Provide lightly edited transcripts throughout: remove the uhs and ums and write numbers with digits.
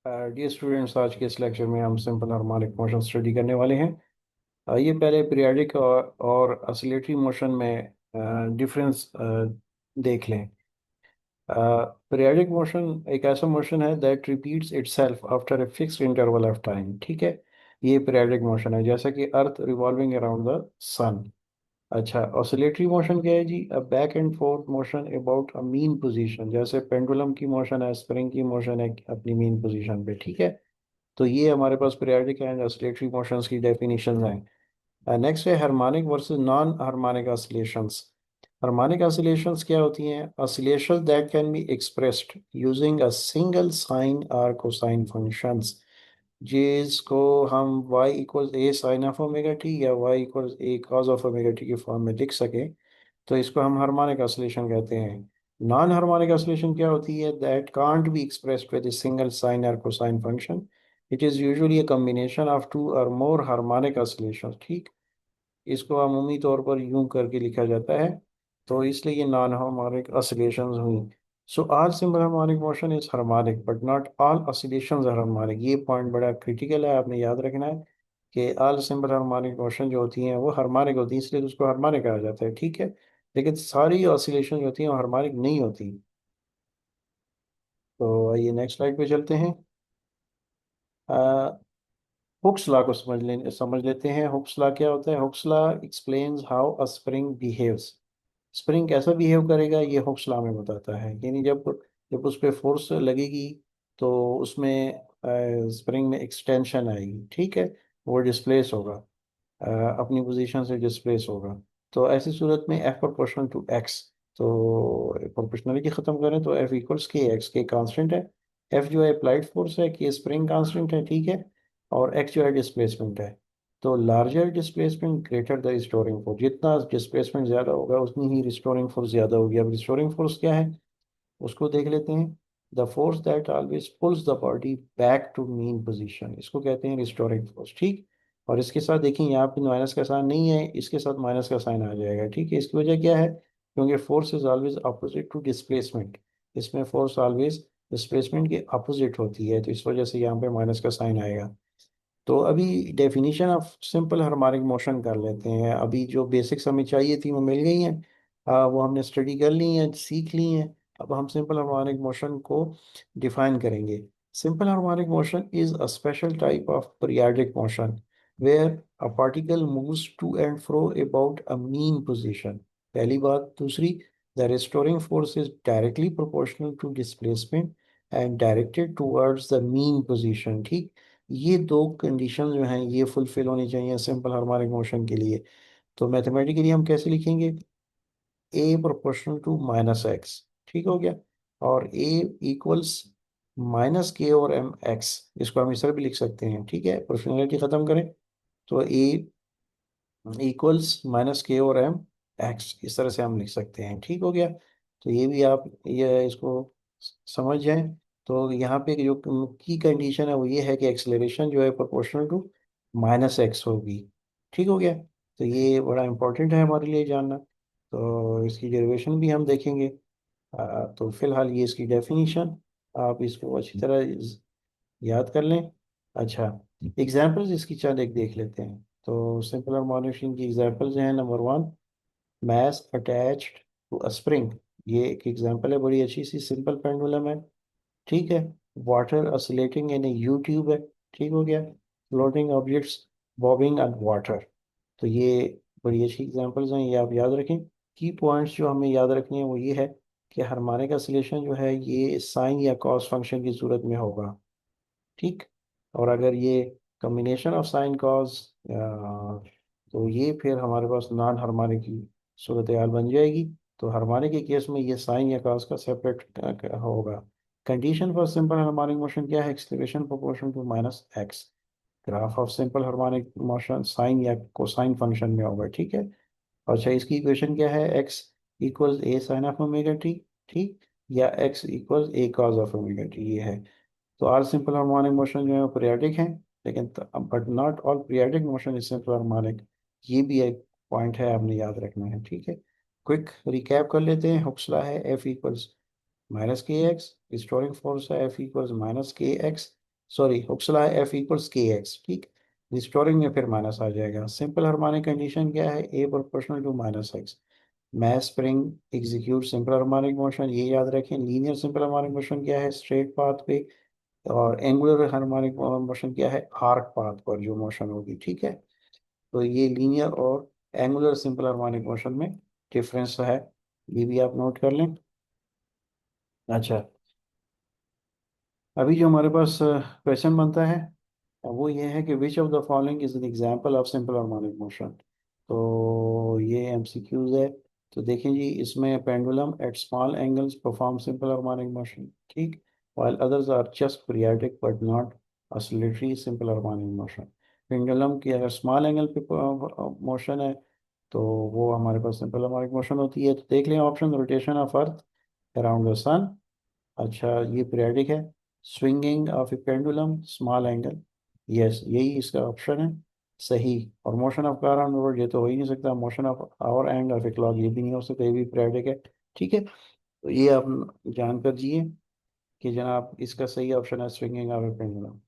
Dear students, आज के इस लेक्चर में हम सिंपल हार्मोनिक मोशन स्टडी करने वाले हैं। आइए पहले पीरियाडिक और ऑसिलेटरी मोशन में डिफरेंस देख लें। पीरियाडिक मोशन एक ऐसा मोशन है that repeats itself after a fixed interval of time. ठीक है, ये पीरियाडिक मोशन है, जैसा कि earth revolving around the sun. अच्छा, ऑसिलेटरी मोशन क्या है जी? A back and forth motion about a mean position, जैसे पेंडुलम की मोशन है, स्प्रिंग की मोशन है अपनी मीन पोजीशन पे। ठीक है, तो ये हमारे पास पीरियाडिक एंड ऑसिलेटरी मोशंस की डेफिनेशन हैं। नेक्स्ट है harmonic versus non harmonic oscillations. Harmonic oscillations क्या होती हैं? Oscillation that can be expressed using a single sine और कोसाइन फंक्शंस, जिसको हम y equals A sine of omega T या y equals A cos of omega T के form में लिख सकें, तो इसको हम हार्मोनिक ऑसिलेशन कहते हैं। नॉन हार्मोनिक ऑसिलेशन क्या होती है? That can't be expressed with a single sine or cosine function. It is usually a combination of two or more harmonic oscillations. ठीक, इसको अमूमी तौर पर यूं करके लिखा जाता है, तो इसलिए ये नॉन हार्मोनिक ऑसिलेशंस हुई। So all simple harmonic motion is harmonic but not all oscillations are harmonic. ये पॉइंट बड़ा क्रिटिकल है, आपने याद रखना है कि ऑल सिंपल हार्मोनिक मोशन जो होती हैं वो हार्मोनिक होती हैं, इसलिए उसको हार्मोनिक कहा जाता है। ठीक है, लेकिन सारी ऑसिलेशन जो होती हैं वो हार्मोनिक नहीं होती। तो आइए नेक्स्ट स्लाइड पे चलते हैं। हुक्स लॉ को समझ लेते हैं। हुक्स लॉ क्या होता है? Hooke's law explains how a spring behaves. Spring कैसा बिहेव करेगा ये हुक्स लॉ में बताता है। यानी जब जब उस पर फोर्स लगेगी तो उसमें स्प्रिंग में एक्सटेंशन आएगी। ठीक है, वो डिस्प्लेस होगा, अपनी पोजीशन से डिस्प्लेस होगा। तो ऐसी सूरत में एफ प्रोपोर्शनल टू एक्स, तो प्रोपोर्शनलिटी खत्म करें तो एफ इक्वल्स के एक्स, के कांस्टेंट है। एफ जो है अप्लाइड फोर्स है, के स्प्रिंग कांस्टेंट है। ठीक है, और एक्स जो है डिस्प्लेसमेंट है। तो larger displacement greater the restoring force, जितना डिस्प्लेसमेंट ज्यादा होगा उतनी ही रिस्टोरिंग फोर्स ज्यादा होगी। अब रिस्टोरिंग फोर्स क्या है उसको देख लेते हैं। The force that always pulls the body back to mean position, इसको कहते हैं रिस्टोरिंग फोर्स। ठीक, और इसके साथ देखिए यहाँ पे माइनस का साइन नहीं है, इसके साथ माइनस का साइन आ जाएगा। ठीक है, इसकी वजह क्या है? क्योंकि force is always opposite to displacement. इसमें फोर्स ऑलवेज डिस्प्लेसमेंट के अपोजिट होती है, तो इस वजह से यहाँ पे माइनस का साइन आएगा। तो अभी definition of simple harmonic motion कर लेते हैं। अभी जो बेसिक्स हमें चाहिए थी वो मिल गई हैं, वो हमने स्टडी कर ली हैं, सीख ली हैं। अब हम सिंपल हार्मोनिक मोशन को डिफाइन करेंगे। Simple harmonic motion is a special type of periodic motion where a particle moves to and fro about a mean position. पहली बात। दूसरी, the restoring force is directly proportional to displacement and directed towards the mean position. ठीक, ये दो condition जो हैं ये fulfil होनी चाहिए सिंपल हार्मोनिक मोशन के लिए। तो मैथमेटिकली हम कैसे लिखेंगे? ए प्रोपोर्शनल टू माइनस एक्स। ठीक हो गया, और ए इक्वल्स माइनस के और एम एक्स, इसको हम इस तरह भी लिख सकते हैं। ठीक है, प्रोपोर्शनलिटी खत्म करें तो ए इक्वल्स माइनस के और एम एक्स, इस तरह से हम लिख सकते हैं। ठीक हो गया, तो ये भी आप ये इसको समझ जाएं। तो यहाँ पे जो की कंडीशन है वो ये है कि एक्सेलरेशन जो है प्रोपोर्शनल टू माइनस एक्स होगी। ठीक हो गया, तो ये बड़ा इंपॉर्टेंट है हमारे लिए जानना। तो इसकी डेरिवेशन भी हम देखेंगे। तो फिलहाल ये इसकी डेफिनीशन, आप इसको अच्छी तरह याद कर लें। अच्छा, एग्जाम्पल्स इसकी चंद एक देख लेते हैं। तो सिंपल हार्मोनिक्स की एग्जाम्पल्स हैं। Number one, mass attached to a spring, ये एक एग्जाम्पल है, बड़ी अच्छी सी सिंपल पेंडुलम है। ठीक है, water oscillating in A you tube है। ठीक हो गया, floating objects bobbing on water. तो ये बड़ी अच्छी एग्जांपल्स हैं, ये आप याद रखें। की पॉइंट्स जो हमें याद रखने हैं वो ये है कि हार्मोनिक ऑसिलेशन जो है ये साइन या कॉस फंक्शन की सूरत में होगा। ठीक, और अगर ये कॉम्बिनेशन ऑफ साइन कॉस, तो ये फिर हमारे पास नॉन हार्मोनिक की सूरत हाल बन जाएगी। तो हार्मोनिक के केस में ये साइन या कॉस का सेपरेट होगा। Condition for simple harmonic motion क्या है? Acceleration proportion to minus X. Graph of simple harmonic motion sine या कोसाइन फंक्शन में होगा। ठीक है, अच्छा इसकी इक्वेशन क्या है? X equals A sine of omega T. ठीक, या X equals A cos of omega T, ये है। तो ऑल सिंपल हार्मोनिक मोशन जो है वो पीरियाडिक हैं, लेकिन but not all periodic motion is simple harmonic. ये भी एक पॉइंट है, आपने याद रखना है। ठीक है, क्विक रिकैप कर लेते हैं। हुक्स लॉ है एफ इक्वल्स माइनस के एक्स, रिस्टोरिंग फोर्स है एफ इक्वल्स माइनस के एक्स, सॉरी हुक्सला है एफ इक्वल्स के एक्स, ठीक। रिस्टोरिंग में फिर माइनस आ जाएगा। सिंपल हार्मोनिक कंडीशन क्या है, a proportional to minus x. Mass spring execute simple harmonic motion, ये याद रखें। लीनियर सिंपल हार्मोनिक मोशन क्या है, स्ट्रेट पाथ पे। और एंगुलर हार्मोनिक मोशन क्या है, आर्क पाथ पर जो मोशन होगी, ठीक है। तो ये लीनियर और एंगुलर सिंपल हार्मोनिक मोशन में डिफरेंस है, ये भी आप नोट कर लें। अच्छा, अभी जो हमारे पास क्वेश्चन बनता है वो ये है कि which of the following is an example of simple harmonic motion. तो ये एमसीक्यूज है। तो देखें जी, इसमें pendulum at small angles perform simple harmonic motion, ठीक। while others are just periodic but not oscillatory simple harmonic motion। Pendulum की अगर स्मॉल एंगल पे मोशन है तो वो हमारे पास सिंपल हार्मोनिक मोशन होती है। तो देख लें option, rotation of earth around the sun, अच्छा ये पीरियडिक है। Swinging of a pendulum small angle, yes यही इसका ऑप्शन है सही। और motion of car on road, ये तो हो ही नहीं सकता। Motion of hour hand of a clock, ये भी नहीं हो सकता, ये भी पीरियडिक है, ठीक है। तो ये आप जान कर जिए कि जनाब इसका सही ऑप्शन है swinging of a pendulum.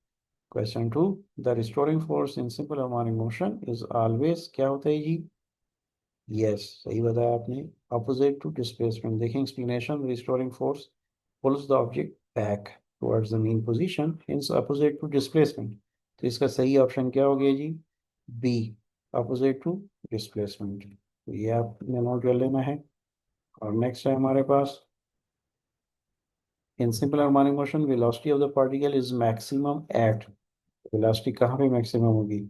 Question two, the restoring force in simple harmonic motion is always क्या होता है जी, यस सही बताया आपने, अपोजिट टू डिस्प्लेसमेंट। देखें explanation, restoring force pulls the object back towards the mean position, hence opposite to displacement। तो इसका सही ऑप्शन क्या हो गया जी, बी, अपोजिट टू डिस्प्लेसमेंट। तो ये आपने नोट कर लेना है। और नेक्स्ट है हमारे पास, in simple harmonic motion velocity of the particle is maximum at, velocity कहाँ पे मैक्सिमम होगी।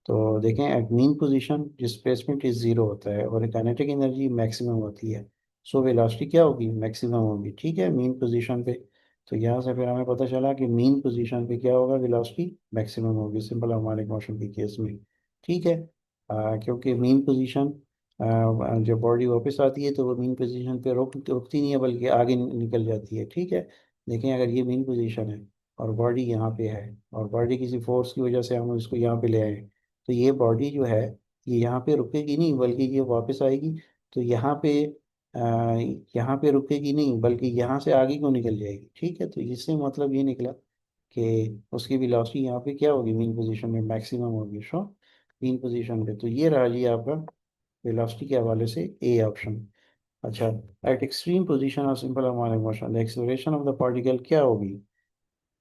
तो देखें at mean position displacement is zero होता है और काइनेटिक एनर्जी मैक्सिमम होती है। सो वेलोसिटी क्या होगी, मैक्सिमम होगी, ठीक है, मीन पोजीशन पे। तो यहाँ से फिर हमें पता चला कि मीन पोजीशन पे क्या होगा, वेलोसिटी मैक्सिमम होगी सिंपल हार्मोनिक मोशन के केस में, ठीक है। क्योंकि मीन पोजीशन, जब बॉडी वापस आती है तो वो मीन पोजीशन पे रुकती नहीं है बल्कि आगे निकल जाती है, ठीक है। देखें अगर ये मीन पोजीशन है और बॉडी यहाँ पे है और बॉडी किसी फोर्स की वजह से हम इसको यहाँ पे ले आए, तो ये बॉडी जो है ये यहाँ पे रुकेगी नहीं बल्कि ये वापस आएगी। तो आ, यहाँ पे रुकेगी नहीं बल्कि यहाँ से आगे को निकल जाएगी, ठीक है। तो इससे मतलब ये निकला कि उसकी वेलोसिटी यहाँ पे क्या होगी, मीन पोजीशन में मैक्सिमम होगी, शो मीन पोजीशन पे। तो ये रहा जी आपका वेलोसिटी के हवाले से ए ऑप्शन। अच्छा, eight extreme position of simple harmonic motion the acceleration of the particle क्या होगी,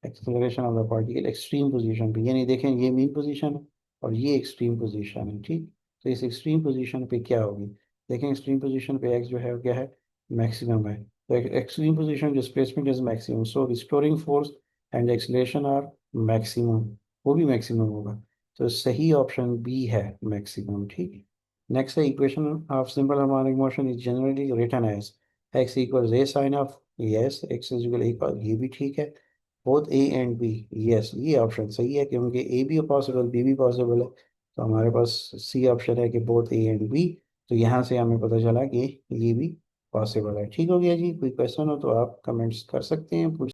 acceleration of the particle extreme position पे, यानी देखें ये मीन पोजीशन है और ये एक्सट्रीम पोजीशन है, ठीक। तो इस एक्सट्रीम पोजीशन पे क्या होगी, देखें एक्सट्रीम पोजीशन पे एक्स जो है वो क्या है, मैक्सिमम है। तो extreme position displacement is maximum, so restoring force and acceleration are maximum, वो भी मैक्सिमम होगा। तो सही ऑप्शन बी है मैक्सिमम, ठीक। नेक्स्ट है equation of simple harmonic motion is generally written as X equals A sine of, yes X is equal, ये भी ठीक है। Both A and B, yes ये ऑप्शन सही है क्योंकि ए भी पॉसिबल बी भी पॉसिबल है। तो हमारे पास सी ऑप्शन है कि बोथ ए एंड बी। तो यहाँ से हमें पता चला कि ये भी पॉसिबल है। ठीक हो गया जी, कोई क्वेश्चन हो तो आप कमेंट्स कर सकते हैं, पूछ